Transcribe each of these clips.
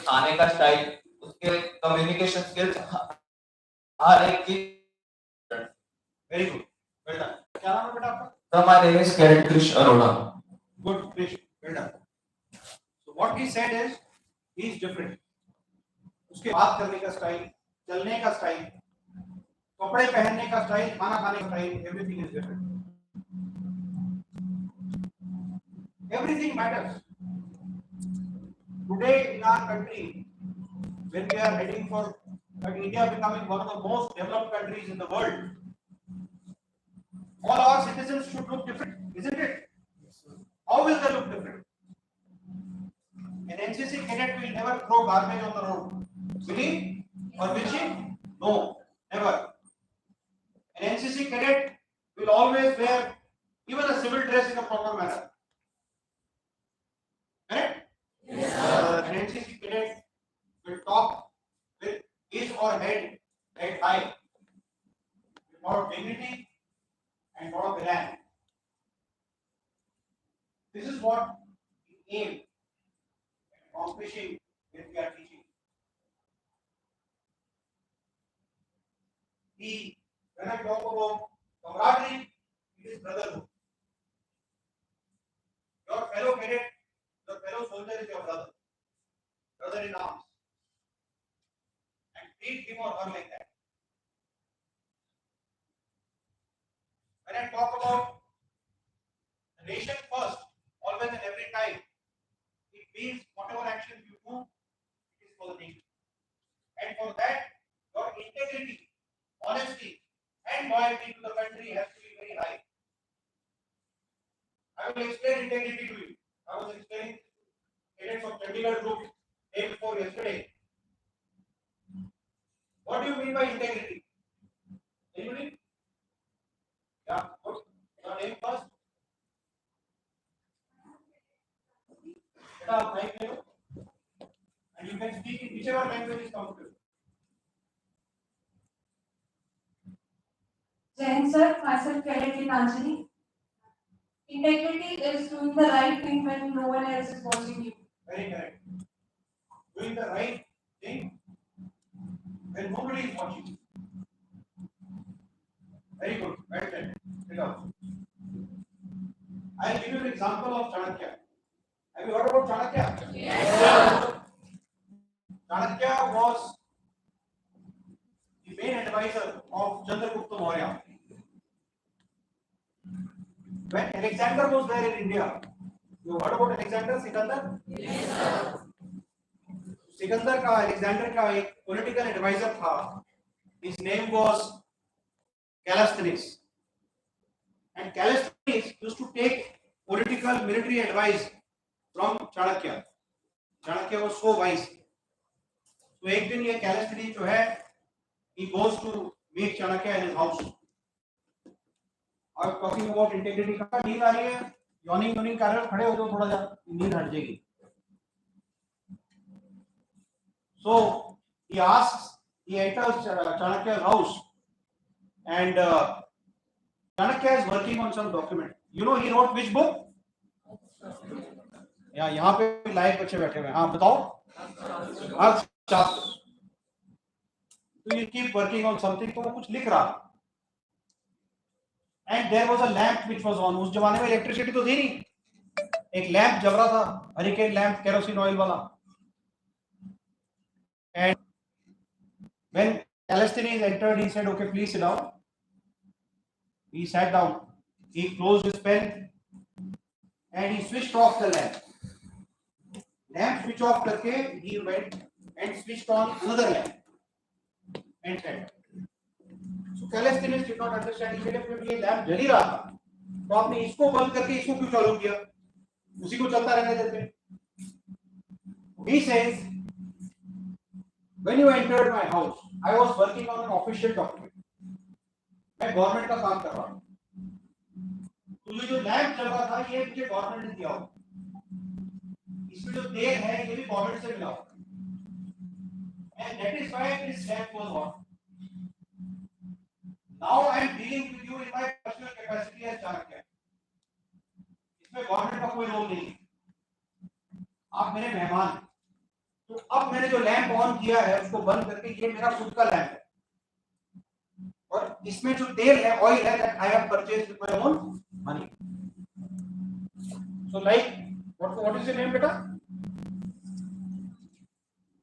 खाने का स्टाइल, उसके कम्युनिकेशन स्किल्स, हर एक की। Very good, well done. क्या नाम है बेटा आपका? So my name is Kiran Krish Arora. Good, Krish, well done. So what he said is, he is different. उसके बात करने का स्टाइल, चलने का स्टाइल, कपड़े पहनने का स्टाइल, खाना खाने का style, everything is different. Everything matters. Today in our country, when we are heading for India becoming one of the most developed countries in the world, all our citizens should look different, isn't it? How will they look different? An NCC cadet will never throw garbage on the road. Will he? Or will she? No, never. An NCC cadet will always wear even a civil dress in a proper manner. Correct? Yes, sir. An NCC cadet will talk with his or head high, with lot of dignity and lot of elan. This is what we aim at accomplishing when we are teaching. When I talk about camaraderie, it is brotherhood. Your fellow cadet, your fellow soldier is your brother, brother in arms, and treat him or her like that. When I talk about the nation first, always and every time, it means whatever action you do, it is for the nation. And for that, your integrity, honesty, and loyalty to the country has to be very high. I will explain integrity to you. I was explaining cadets of Chandigarh group day before yesterday. What do you mean by integrity? Anybody? Yeah, good. Your name first. Get up, mic level. And you can speak in whichever language is comfortable. Jain sir, myself Cadet Gitanjali. Integrity is doing the right thing when no one else is watching you. Very correct. Doing the right thing when nobody is watching you. Very good. Well done. Sit down. I'll give you an example of Chanakya. Have you heard about Chanakya? Yes, sir. Chanakya was the main advisor of Chandragupta Maurya. When Alexander was there in India, you heard about Alexander Sikandar? Yes, sir. Sikandar का Alexander का एक political adviser था. His name was Callisthenes. And Callisthenes used to take political military advice from Chanakya. Chanakya was so wise. So एक दिन ये Callisthenes जो है, he goes to meet Chanakya in his house. और talking about integrity का नींद आ रही है, yawning कर रहे हो, खड़े हो जाओ थोड़ा सा, नींद हट जाएगी. So he asks, he enters Chanakya's house, and Chanakya is working on some document. You know he wrote which book? या यहाँ पे लाइव बच्चे बैठे हुए हैं. हाँ बताओ. अर्थशास्त्र. So you keep working on something, तो वो कुछ लिख रहा. And there was a lamp which was on. उस जमाने में इलेक्ट्रिसिटी तो थी नहीं. एक लैंप जल रहा था, हरिकेन लैंप, केरोसिन ऑयल वाला. And when Callisthenes entered, he said, "Okay, please sit down." He sat down. He closed his pen and he switched off the lamp. Lamp switch off करके he went and switched on another lamp and said. So Callisthenes did not understand. He said, "if ये lamp जल ही रहा था, तो आपने इसको बंद करके इसको क्यों चालू किया? उसी को चलता रहने देते." He says, "When you entered my house, I was working on an official document. मैं गवर्नमेंट का काम कर रहा हूँ. तो ये जो लैंप चल रहा था, ये मुझे गवर्नमेंट ने दिया हो. इसमें जो तेल है, ये भी गवर्नमेंट से मिला हो. And that is why this lamp was on. Now I am dealing with you in my personal capacity as Chanakya. इसमें गवर्नमेंट का कोई रोल नहीं है. आप मेरे मेहमान हैं. तो अब मैंने जो लैंप ऑन किया है उसको बंद करके, ये मेरा खुद का लैंप है और इसमें जो तेल है, ऑयल है, that I have purchased with my own money. So like what is your name बेटा?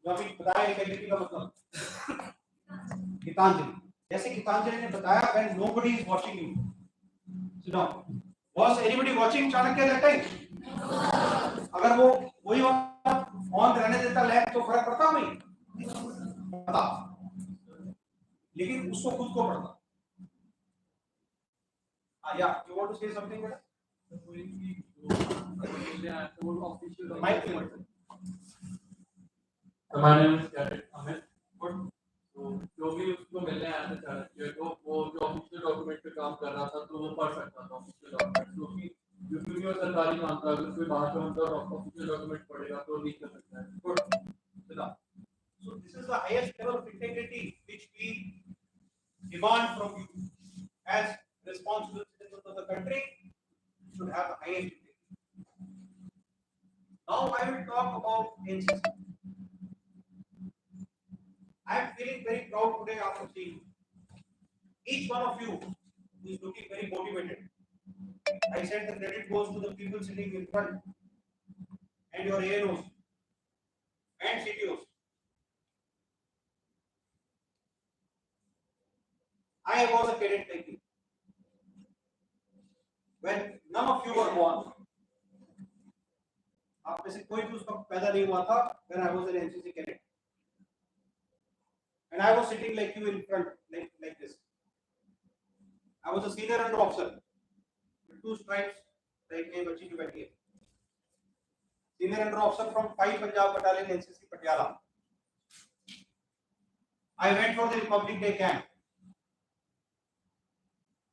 जो अभी बताया इंटेग्रिटी का मतलब गीतांजलि. जैसे गीतांजलि ने बताया, when nobody is watching you, sit down. Was anybody watching Chanakya that time? अगर वो वही ऑन रहने देता लैंप तो फर्क पड़ता नहीं? पता, लेकिन उसको खुद को पड़ता. या you want to say something बेटा? माइक पे मत. My name is Amit. तो जो भी उसको मिलने आया था चाणक्य को, वो जो ऑफिशियल डॉक्यूमेंट पे काम कर रहा था तो वो पढ़ सकता था ऑफिशियल डॉक्यूमेंट, क्योंकि वो सरकारी काम था. अगर कोई बाहर का बंदा ऑफिशियल डॉक्यूमेंट पढ़ेगा तो लीक कर सकता है. Good. So this is the highest level of integrity which we demand from you as responsible citizens of the country. You should have the highest integrity. Now I will talk about NCC. I am feeling very proud today after seeing each one of you who is looking very motivated. I said the credit goes to the people sitting in front and your ANOs and CTOs. I was a cadet like you. When none of you were born, आप में से कोई भी उस वक्त पैदा नहीं हुआ था, when I was an NCC cadet, and I was sitting like you in front, like this. I was a senior under officer with 2 stripes, like ये बच्ची जो बैठी है. Senior under officer from 5 Punjab Battalion NCC Patiala. I went for the Republic Day camp.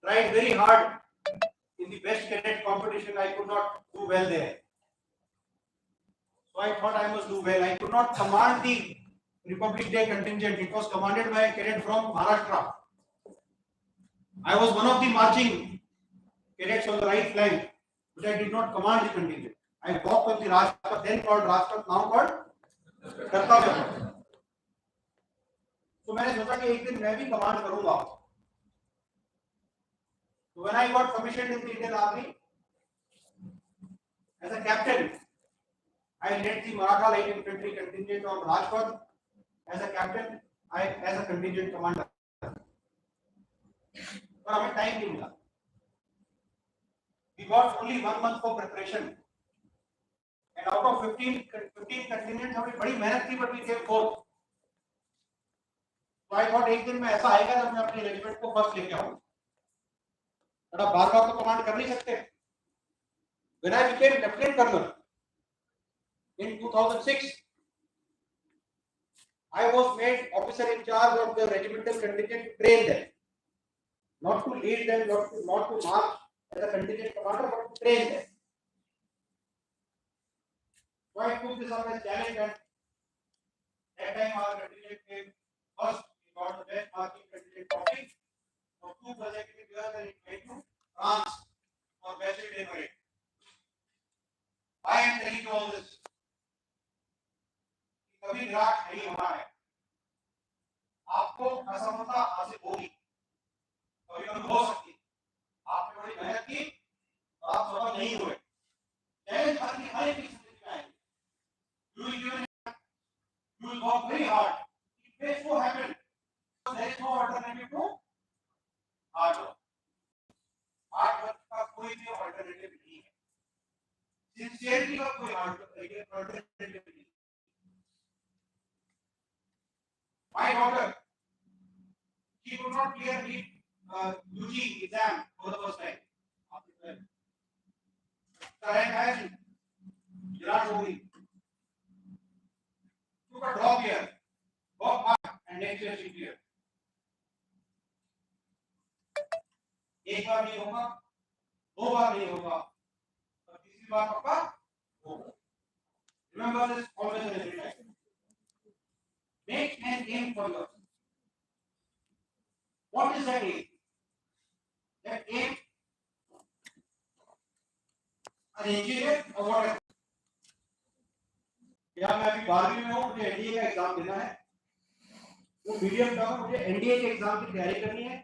Tried very hard in the best cadet competition. I could not do well there. So I thought I must do well. I could not command the Republic Day contingent. It was commanded by a cadet from Maharashtra. I was one of the marching cadets on the right flank, but I did not command the contingent. I walked on the Rajpath, then called Rajpath, now called Kartavya. So मैंने सोचा कि एक दिन मैं भी command करूंगा. So when I got commissioned in the Indian Army as a captain, I led the Maratha Light Infantry contingent on Rajpath as a captain, as a contingent commander. पर हमें टाइम नहीं मिला. We got only 1 month for preparation, and out of 15 contingents हमें बड़ी मेहनत थी, but we came fourth. So I thought एक दिन में ऐसा आएगा जब मैं अपनी रेजिमेंट को फर्स्ट लेके आऊंगा. बड़ा बार-बार तो कमांड कर नहीं सकते. When I became lieutenant colonel in 2006, I was made officer in charge of the regimental contingent to train them, not to lead them, not to march as a contingent commander, but to train them. So I took this up as challenge, and that time our contingent came first. We got the best marching contingent trophy for 2 consecutive years, and it went to France for best day parade. I am telling you all this. कभी निराश नहीं होना है. आपको असफलता हासिल होगी, कभी कभी हो सकती है. आपने बड़ी मेहनत की और आप सफल नहीं हुए. चैलेंज हर एक स्थिति में आएगी. You will work very hard. It may so happen there is no alternative to hard work. Hard work का कोई भी alternative नहीं है. Sincerity का कोई alternative नहीं. My daughter, she could not clear the UG exam for the first time. The rank has Virat Kohli. Took a drop here, work hard, and next year she cleared. एक बार नहीं होगा, 2 बार नहीं होगा, और तीसरी बार पक्का होगा. Remember this always and every time. Make an aim for yourself. What is that aim? That aim, an engineer or whatever. क्या मैं अभी 12वीं में हूँ, मुझे एनडीए का एग्जाम देना है, वो मीडियम टर्म में मुझे एनडीए के एग्जाम की तैयारी करनी है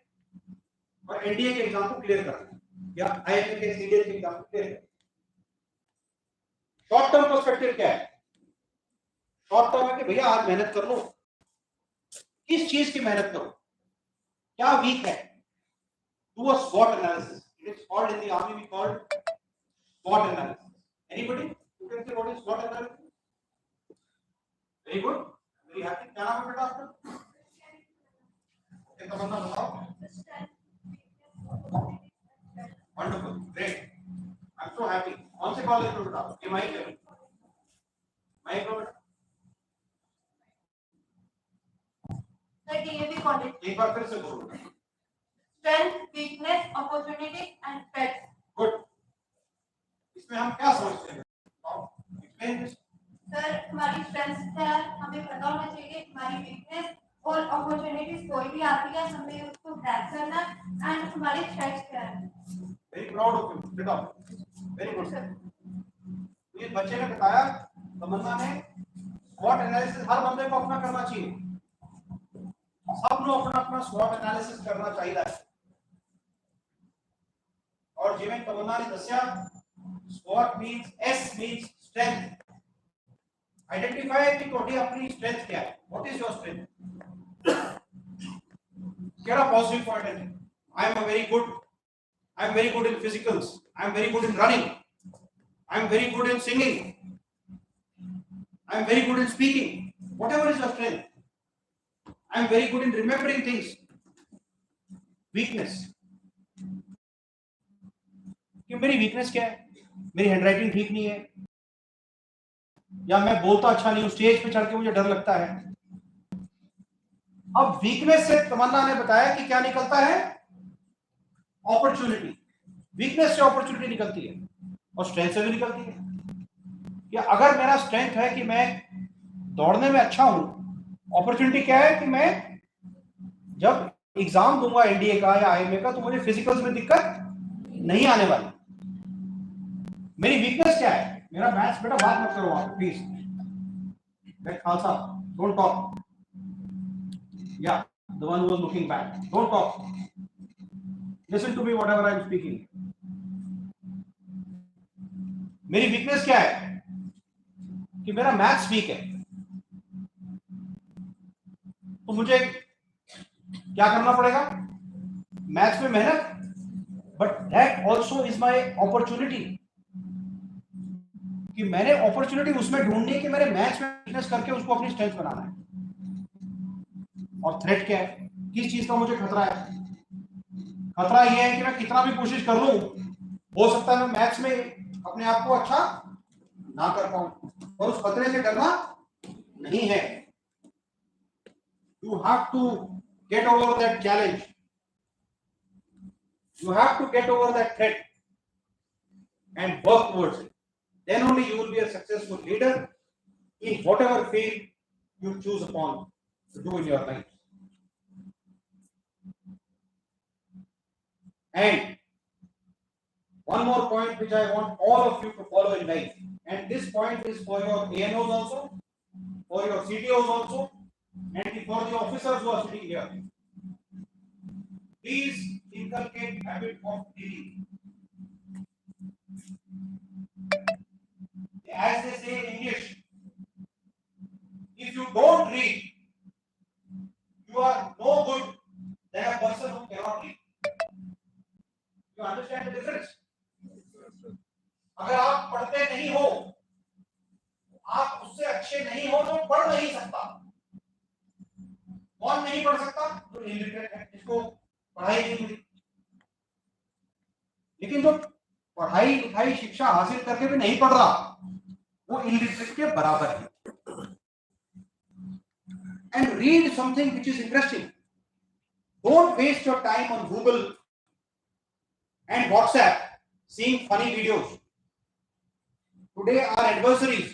और एनडीए के एग्जाम को क्लियर करना है, या आईएमए के सीडीएस के एग्जाम को क्लियर करना है। शॉर्ट टर्म पर्सपेक्टिव क्या है? शॉर्ट टर्म है कि भैया आज मेहनत कर लो, किस चीज की मेहनत करो, क्या वीक है, do a SWOT analysis. It is called in the army, we call SWOT analysis. Anybody who can say what is SWOT analysis? Very good. Very happy. क्या नाम है बेटा आपका? एक तो बंदा बताओ. Wonderful. Great. I'm so happy. कौन से कॉलेज में बेटा? ये माइक है. माइक लो बेटा. The DAV college. एक बार फिर से बोलो. Strength, weakness, opportunity and threats. Good. इसमें हम क्या समझते हैं? Explain this. सर हमारी स्ट्रेंथ क्या है, हमें पता होना चाहिए हमारी वीकनेस और अपॉर्चुनिटीज कोई भी आती है हमें उसको ग्रैब करना एंड हमारी थ्रेट्स क्या है. Very proud of you. Sit down. Very good. ये बच्चे ने बताया, तमन्ना ने SWOT एनालिसिस हर बंदे को अपना करना चाहिए. सब लोग अपना अपना SWOT एनालिसिस करना चाहिए. और जिवें तमन्ना ने दस्या, SWOT means S means strength. Identify कि ਤੁਹਾਡੀ अपनी strength क्या है. What is your strength? क्या पॉजिटिव पॉइंट है? I am very good in physicals. I am very good in running. I am very good in singing. I am very good in speaking. Whatever is your strength. I am very good in remembering things. Weakness. कि मेरी weakness क्या है? मेरी handwriting ठीक नहीं है, या मैं बोलता अच्छा नहीं हूं, स्टेज पे चढ़ के मुझे डर लगता है. अब वीकनेस से तमन्ना ने बताया कि क्या निकलता है? अपॉर्चुनिटी. वीकनेस से अपॉर्चुनिटी निकलती है और स्ट्रेंथ से भी निकलती है. कि अगर मेरा स्ट्रेंथ है कि मैं दौड़ने में अच्छा हूं, अपॉर्चुनिटी क्या है कि मैं जब एग्जाम दूंगा एनडीए का या आईएमए का तो मुझे फिजिकल्स में दिक्कत नहीं आने वाली. मेरी वीकनेस क्या है? मेरा मैथ्स. बेटा बात मत करो आप प्लीज. Khalsa, don't talk. या the one who was looking back, don't talk. Listen to me whatever I am speaking. मेरी वीकनेस क्या है? कि मेरा मैथ्स वीक है. तो मुझे क्या करना पड़ेगा? मैथ्स में मेहनत. But that also is my opportunity. कि मैंने अपॉर्चुनिटी उसमें ढूंढनी है कि मेरे मैथ्स में वीकनेस करके उसको अपनी स्ट्रेंथ बनाना है. और थ्रेट क्या है? किस चीज का मुझे खतरा है? खतरा यह है कि मैं कितना भी कोशिश कर लूं, हो सकता है मैं मैथ्स में अपने आप को अच्छा ना कर पाऊं. और उस खतरे से डरना नहीं है. You have to get over that challenge. You have to get over that threat and work towards it. Then only you will be a successful leader in whatever field you choose upon to do in your life. And one more point which I want all of you to follow in life, and this point is for your ANOs also, for your CTOs also, and for the officers who are sitting here. Please inculcate habit of reading. As they say in English, if you don't read, you are no good than a person who cannot read. You understand the difference? अगर आप पढ़ते नहीं हो, आप उससे अच्छे नहीं हो तो पढ़ नहीं सकता. कौन नहीं पढ़ सकता? जो इलिटरेट है, जिसको पढ़ाई नहीं मिली. लेकिन जो पढ़ाई लिखाई शिक्षा हासिल करके भी नहीं पढ़ रहा, वो इलिटरेट के बराबर है. And read something which is interesting. Don't waste your time on Google and WhatsApp seeing funny videos. Today our adversaries,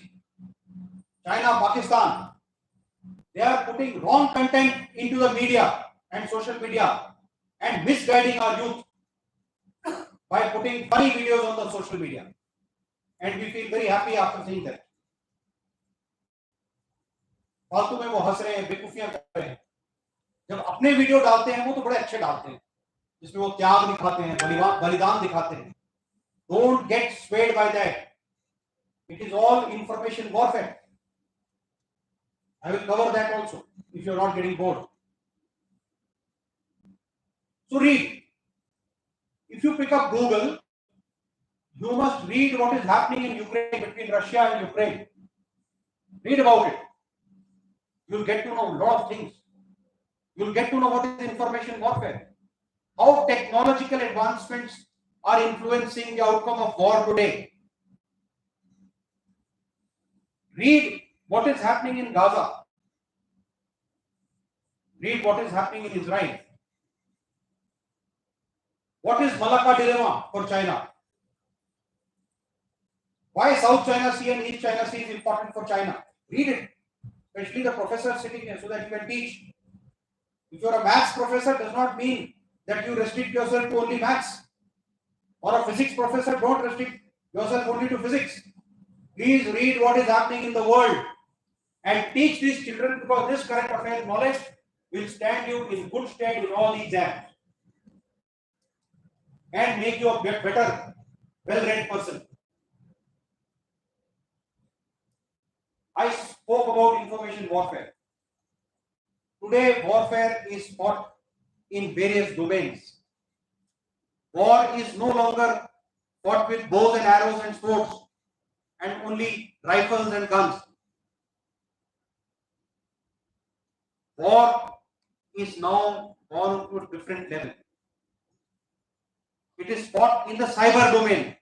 China, Pakistan, they are putting wrong content into the media and social media and misguiding our youth by putting funny videos on the social media. And we feel very happy after seeing that. फालतू में वो हंस रहे हैं, बेवकूफियां कर रहे हैं। जब अपने वीडियो डालते हैं वो तो बड़े अच्छे डालते हैं, जिसमें वो त्याग दिखाते हैं, बलिदान दिखाते हैं। Don't get swayed by that, it is all information warfare. I will cover that also if you are not getting bored. So read. If you pick up Google, you must read what is happening in Ukraine, between Russia and Ukraine. Read about it. You'll get to know a lot of things. You'll get to know what is information warfare, how technological advancements are influencing the outcome of war today. Read what is happening in Gaza. Read what is happening in Israel. What is Malacca dilemma for China? Why South China Sea and East China Sea is important for China? Read it, especially the professor sitting here, so that you can teach. If you are a maths professor, does not mean that you restrict yourself to only maths. Or a physics professor, don't restrict yourself only to physics. Please read what is happening in the world and teach these children, because this current affairs knowledge will stand you in good stead in all the exams and make you a better, well-read person. I spoke about information warfare. Today, warfare is fought in various domains. War is no longer fought with bows and arrows and swords and only rifles and guns. War is now gone to a different level. It is fought in the cyber domain.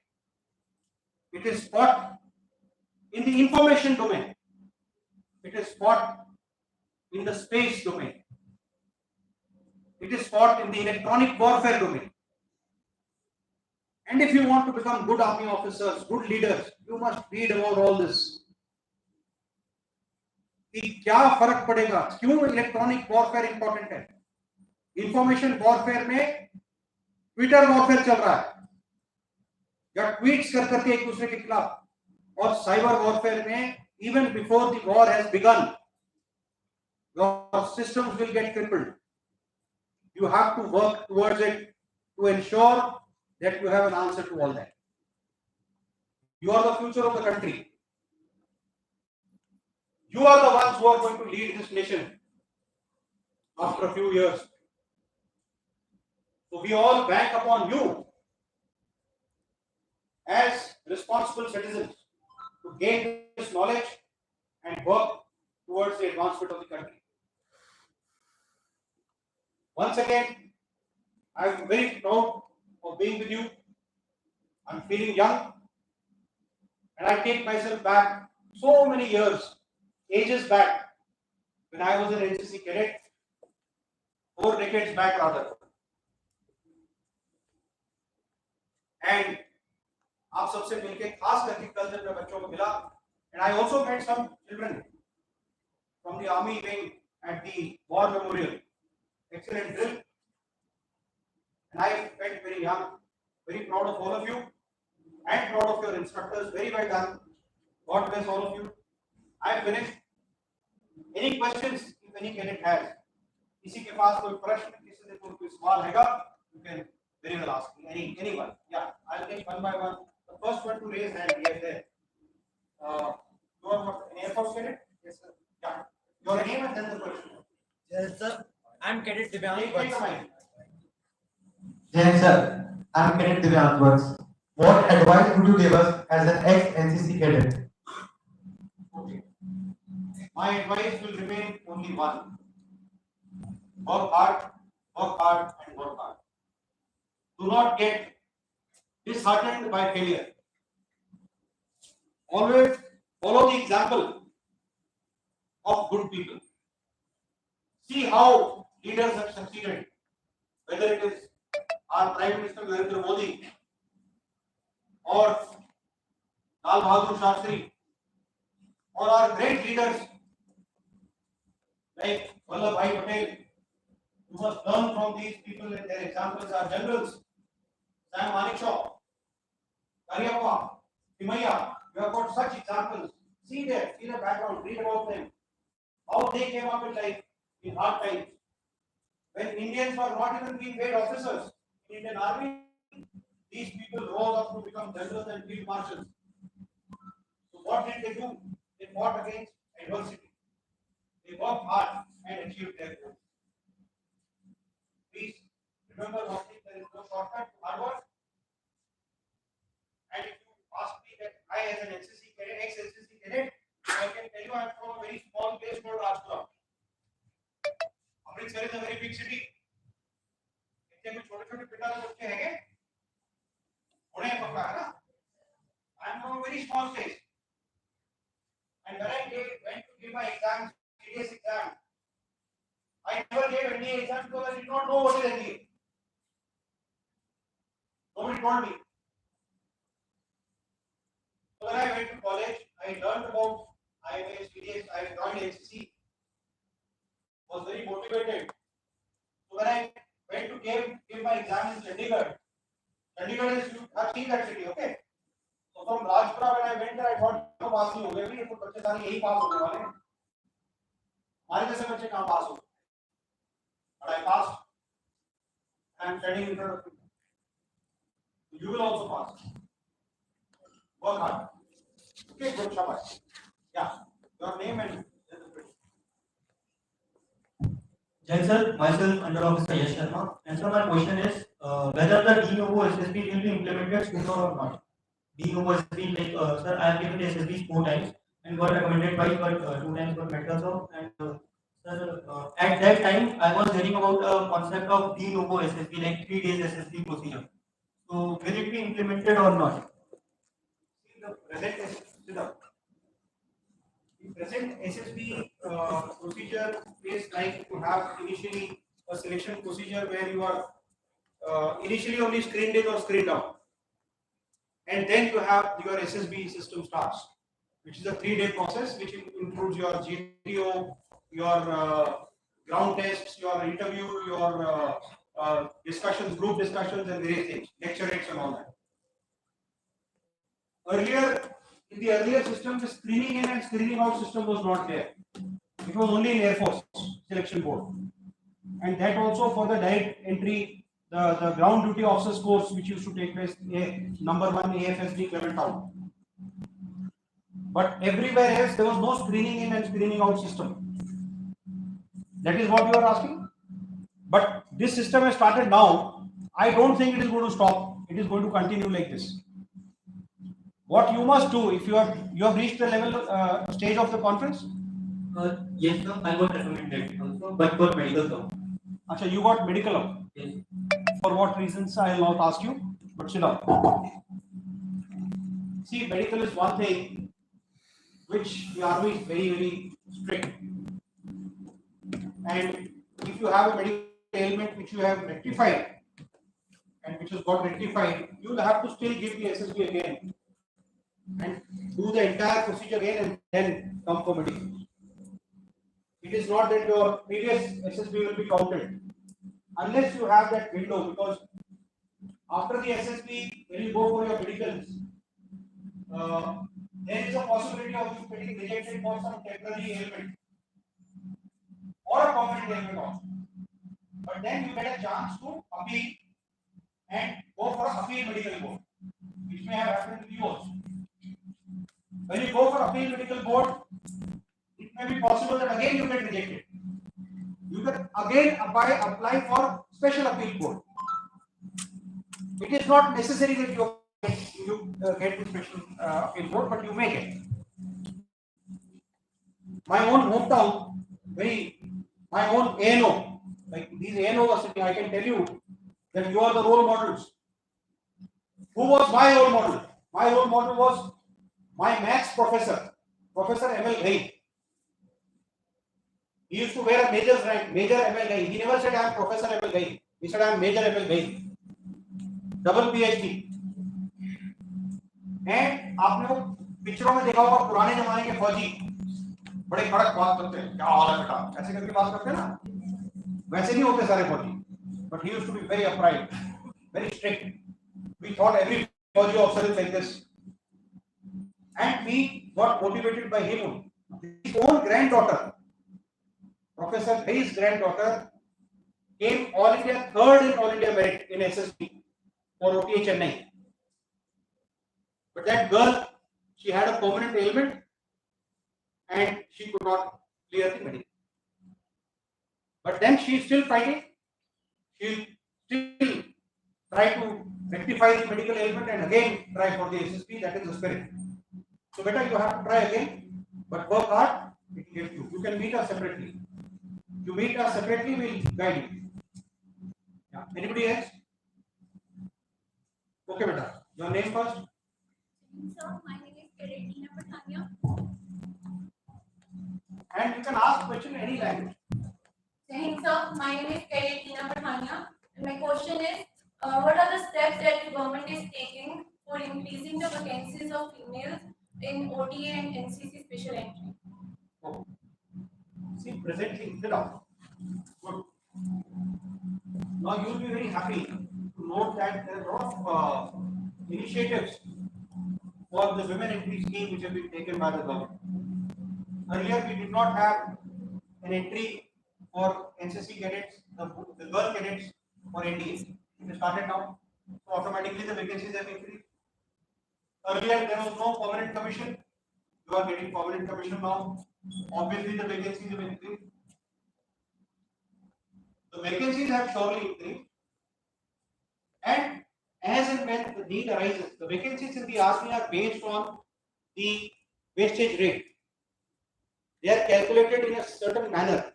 It is fought in the information domain. It is fought in the space domain. It is fought in the electronic warfare domain. And if you want to become good army officers, good leaders, you must read about all this. कि क्या फर्क पड़ेगा, क्यों electronic warfare important है। Information warfare में Twitter warfare चल रहा है, या ट्वीट्स कर करके एक दूसरे के खिलाफ, और साइबर वॉरफेयर में even before the war has begun, your systems will get crippled. You have to work towards it to ensure that you have an answer to all that. You are the future of the country. You are the ones who are going to lead this nation after a few years. So we all bank upon you as responsible citizens to gain this knowledge and work towards the advancement of the country. Once again, I am very proud of being with you. I'm feeling young, and I take myself back so many years, ages back, when I was an NCC cadet, 4 decades back rather. And आप सबसे मिलके खास करके कल जब मैं बच्चों को मिला, and I also met some children from the army wing at the war memorial. Excellent drill, and I felt very young, very proud of all of you, and proud of your instructors. Very well done. God bless all of you. I finished. Any questions if any cadet has? किसी के पास कोई प्रश्न, किसी से कोई सवाल हैगा, you can very well ask me. Anyone? Yeah, I'll take one by one. The first one to raise hand, yes, there. You are what, an Air Force cadet? Yes, sir. Yeah. Your name and then the question. Yes, sir. I'm Cadet Divyang. Take the mic. Yes, sir. I'm Cadet Divyang Works. What advice would you give us as an ex-NCC cadet? Okay. My advice will remain only one. Work hard, and work hard. Do not get disheartened by failure. Always follow the example of good people. See how leaders have succeeded, whether it is our Prime Minister Narendra Modi or Lal Bahadur Shastri or our great leaders like Vallabhbhai Patel. You must learn from these people, and their examples are generals. Sam Manekshaw, Karyappa, Timaya. You have got such examples. See the background, read about them. how they came up with life in hard times. When Indians were not even being made officers in Indian Army, these people rose up to become generals and field marshals. So what did they do? They fought against adversity. They worked hard and achieved their goals. Please remember one thing: there is no shortcut to hard work. And if you ask me that I, as an NCC cadet, ex-NCC cadet, I can tell you I am from a very small place called Rajpura. Amritsar is a very big city. इतने कुछ छोटे-छोटे पिटा के बच्चे हैं क्या? उन्हें पकड़ा है ना? I am from a very small place. And when I went to give my exams, serious exam, I never gave NDA exam because I did not know what is NDA. Nobody told me. So when I went to college, I learned about IMA, serious, I joined NCC, was very motivated. So when I went to give my exam in Chandigarh, Chandigarh is, you have seen that city, okay? So from Rajpura, when I went there, I thought, no pass नहीं हो गए भी, तो बच्चे सारे यही पास होने वाले हैं. हमारे जैसे बच्चे कहाँ पास हो? But I passed. I am standing in front of you. You will also pass. Work hard. Okay, good, shabash. Yeah, your name and Jai sir, myself Under Officer Yash Sharma. And so my question is whether the de novo SSB will be implemented sooner or not. De novo SSB, like sir, I have given the SSB 4 times and got recommended twice, but 2 times for medical job. And sir, at that time I was hearing about a concept of de novo SSB, like 3 days SSB procedure. So will it be implemented or not? The present SSB procedure is like to have initially a selection procedure where you are initially only screened in or screened out, and then you have your SSB system starts, which is a 3-day process which includes your GTO, your ground tests, your interview, your discussions, group discussions, and various things, lecturettes and all that. Earlier, in the earlier system, the screening in and screening out system was not there. It was only in Air Force Selection Board, and that also for the direct entry, the ground duty officers course which used to take place, number 1 AFSD Clement Town. But everywhere else there was no screening in and screening out system. That is what you are asking. But this system has started now. I don't think it is going to stop. It is going to continue like this. What you must do, if you have reached the level stage of the conference? Yes sir, I got recommended also, but for medical job. Acha, you got medical. Yes. For what reasons I will not ask you, but sit down. See, medical is one thing which the army is very, very strict. And if you have a medical ailment which you have rectified and which has got rectified, you will have to still give the SSB again and do the entire procedure again and then come for medical. It is not that your previous SSB will be counted unless you have that window, because after the SSB, when you go for your medicals, there is a possibility of you getting rejected for some temporary ailment or a permanent ailment also. But then you get a chance to appeal and go for appeal medical board, which may have happened with you also. When you go for appeal medical board, it may be possible that again you get rejected. You can again apply for special appeal board. It is not necessary that you get the special appeal board, but you may get. My own hometown, my own ANO, like these ANO are sitting, I can tell you that you are the role models. Who was my role model? My role model was my maths professor, Professor M.L. Ghai. He used to wear a major's rank, Major M.L. Ghai. He never said I am Professor M.L. Ghai. He said I am Major M.L. Ghai. Double PhD. And आपने वो पिक्चरों में देखा होगा पुराने जमाने के फौजी बड़े कड़क बात करते हैं, क्या हाल है बेटा, ऐसे करके बात करते हैं ना, वैसे नहीं होते सारे फौजी. But he used to be very upright, very strict. We thought every fauji officer is like this, and we got motivated by him. His own granddaughter Professor Ghai's granddaughter came All India third in All India merit in SSB for OTA Chennai. But that girl, she had a permanent ailment and she could not clear the medical. But then she is still fighting. She will still try to rectify the medical ailment and again try for the SSB. That is the spirit. So better you have to try again, but work hard. It will get you. You can meet us separately. You meet us separately, we'll guide you. Yeah. Anybody else? Okay, beta. Your name first. Sir, my name is Karetina Patania. And you can ask question in any language. Sir, my name is Karetina Patania. And my question is, what are the steps that the government is taking for increasing the vacancies of females in OTA and NCC special entry? Oh. See, presently, sit down. Good. Now you will be very happy to note that there are a lot of initiatives for the women entry scheme which have been taken by the government. Earlier, we did not have an entry for NCC cadets, the girl cadets for NDA. It started now, so automatically the vacancies have increased. Earlier, there was no permanent commission. You are getting permanent commission now. Obviously, the vacancies have increased. The vacancies have surely increased. And as and when the need arises, the vacancies in the army are based on the wastage rate. They are calculated in a certain manner,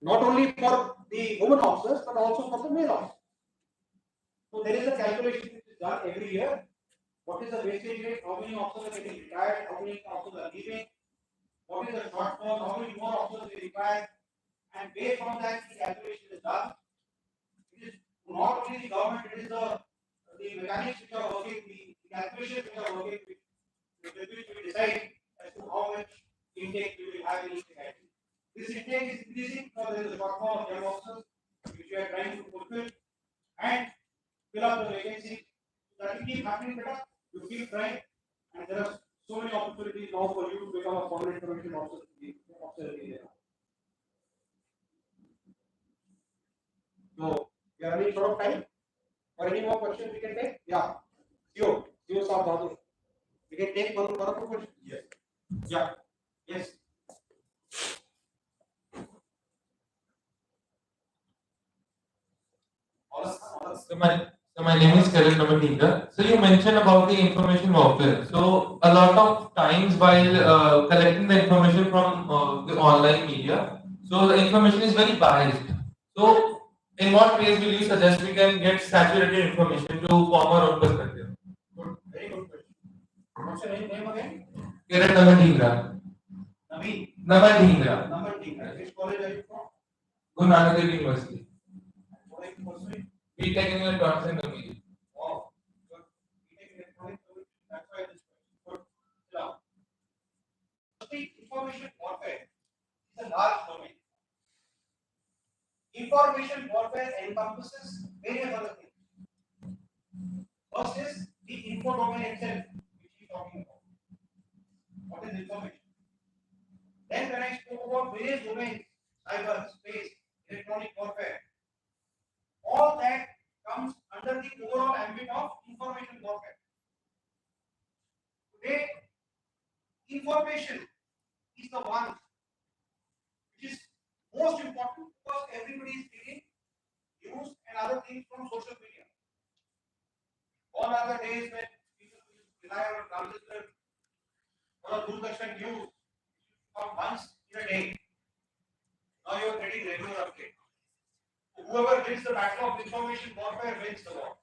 not only for the women officers but also for the male officers. So there is a calculation which is done every year. What is the wastage rate? How many officers are getting retired? How many officers are leaving? What is the shortfall? How many more officers we require? And based on that, the calculation is done. It is not only the government; it is the mechanics which are working, the calculations which are working, with which we decide as to how much intake we will have in each category. This intake is increasing because there is a shortfall of young officers which we are trying to fulfill and fill up the vacancies. That will keep happening better. You keep trying, and there are so many opportunities now for you to become a permanent commission officer. So, we are running short of time. Or any more questions we can take? Yeah. CEO Saab Bahadur. We can take one more question. Yes. Yeah. Yes. So my name is Karan Namadinga. So you mentioned about the information warfare. So a lot of times while collecting the information from the online media, so the information is very biased. So in what ways will you suggest we can get saturated information to form our own perspective? Good. Very good question. What's your name again? Karan Namadinga. Naveen. Namadinga. Namadinga. Which college are you from? Guru Nanak Dev University. What are you pursuing? B.Tech in Electronics and Communication. Wow. Good. Electronic solution. That's why this question. Good. Now, the information warfare is a large domain. Information warfare encompasses various other things. First is the info domain itself, which we are talking about. What is information? Then when I spoke about various domains, cyber, space, electronic warfare, all that comes under the overall ambit of information warfare. Today, information is the one which is most important because everybody is getting news and other things from social media. All other days when people rely on transistor or Doordarshan news come once in a day. Now you are getting regular update. Whoever wins the battle of information warfare wins the war.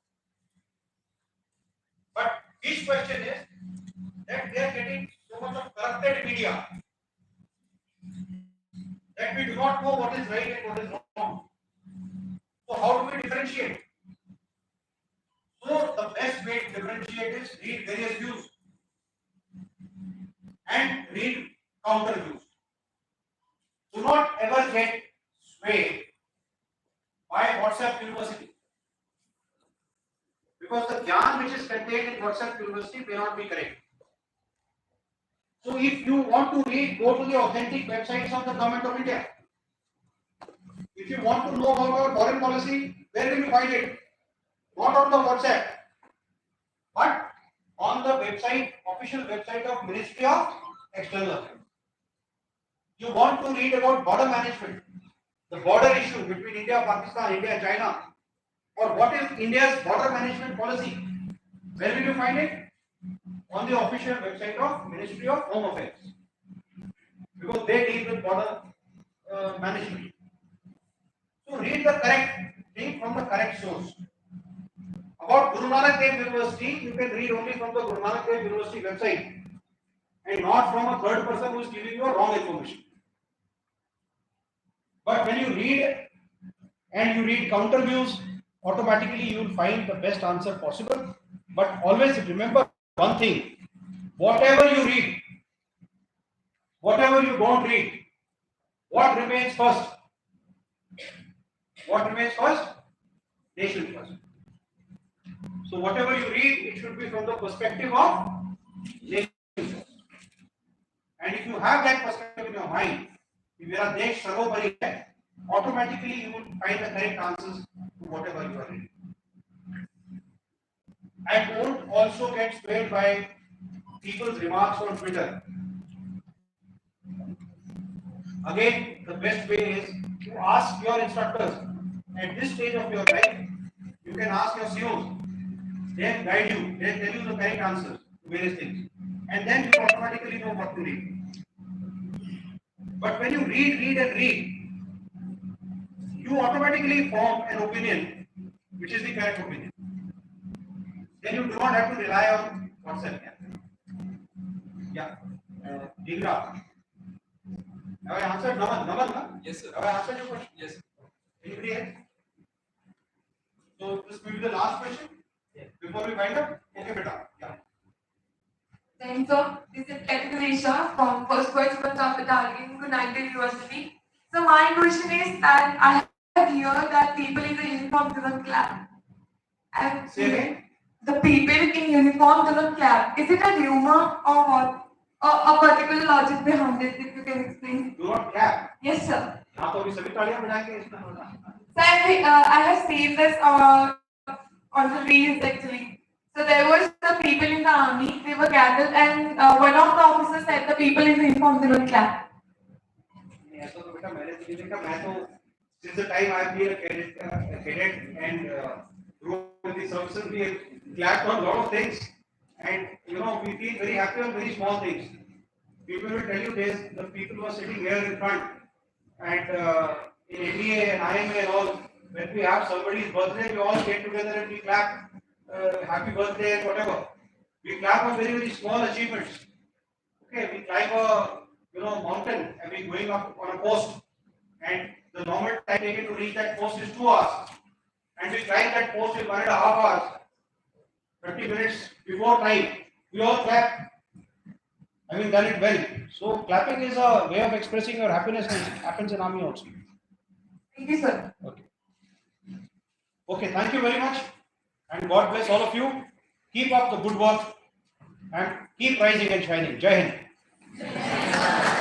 But each question is that they are getting so much of corrupted media that we do not know what is right and what is wrong. So how do we differentiate? So the best way to differentiate is read various views and read counter views. Do not ever get swayed by WhatsApp University. Because the gyan which is contained in WhatsApp University may not be correct. So if you want to read, go to the authentic websites of the Government of India. If you want to know about our foreign policy, where will you find it? Not on the WhatsApp, but on the website, official website of Ministry of External Affairs. You want to read about border management, the border issue between India, Pakistan, India, China, or what is India's border management policy? Where will you find it? On the official website of Ministry of Home Affairs, because they deal with border management. So read the correct thing from the correct source. About Guru Nanak Dev University, you can read only from the Guru Nanak Dev University website and not from a third person who is giving you wrong information. But when you read and you read counter views, automatically you will find the best answer possible. But always remember one thing: whatever you read, whatever you don't read, what remains first? What remains first? Nation first. So whatever you read, it should be from the perspective of nation first. And if you have that perspective in your mind, if you are Desh Sarvopari, automatically you will find the correct answers to whatever you are reading. And don't also get swayed by people's remarks on Twitter. Again, the best way is to ask your instructors. At this stage of your life, you can ask your CEOs. They guide you, they tell you the correct answers to various things. And then you automatically know what to read. But when you read, you automatically form an opinion which is the correct opinion. Then you do not have to rely on WhatsApp. Yeah. Digra. Have I answered? Naman? Yes, sir. Have I answered your question? Yes. Anybody else? So this will be the last question before we wind up. Okay, beta. Yeah. Thanks, sir. This is Ekaterisha from First Vice Battalion, United University. So my question is that I have heard that people in the uniform do not clap. And Say again. the people in uniform do not clap. Is it a rumor or what? Or a particular logic behind it, if you can explain? Do not clap. Yes, sir. यहाँ तो अभी सभी तालियां बजाएंगे इसमें होगा. So I have seen this on the reels actually. So there was the people in the army, they were gathered and one of the officers said the people in the uniform do not clap. ऐसा तो बेटा मैंने तो देखा. मैं तो since the time I have been a cadet and grew with the services, we have clapped on a lot of things, and you know we feel very happy on very small things. People will tell you this: the people who are sitting here in front, and in NDA and IMA and all, when we have somebody's birthday, we all get together and we clap, happy birthday and whatever. We clap on very small achievements. Okay, we climb a mountain and we going up on a post, and the normal time taken to reach that post is 2 hours, and we climb that post in 1.5 hours, 30 minutes before time. We all clap. Having done it well. So clapping is a way of expressing your happiness, and it happens in army also. Thank you, sir. Okay. Okay, thank you very much, and God bless all of you. Keep up the good work and keep rising and shining. Jai Hind.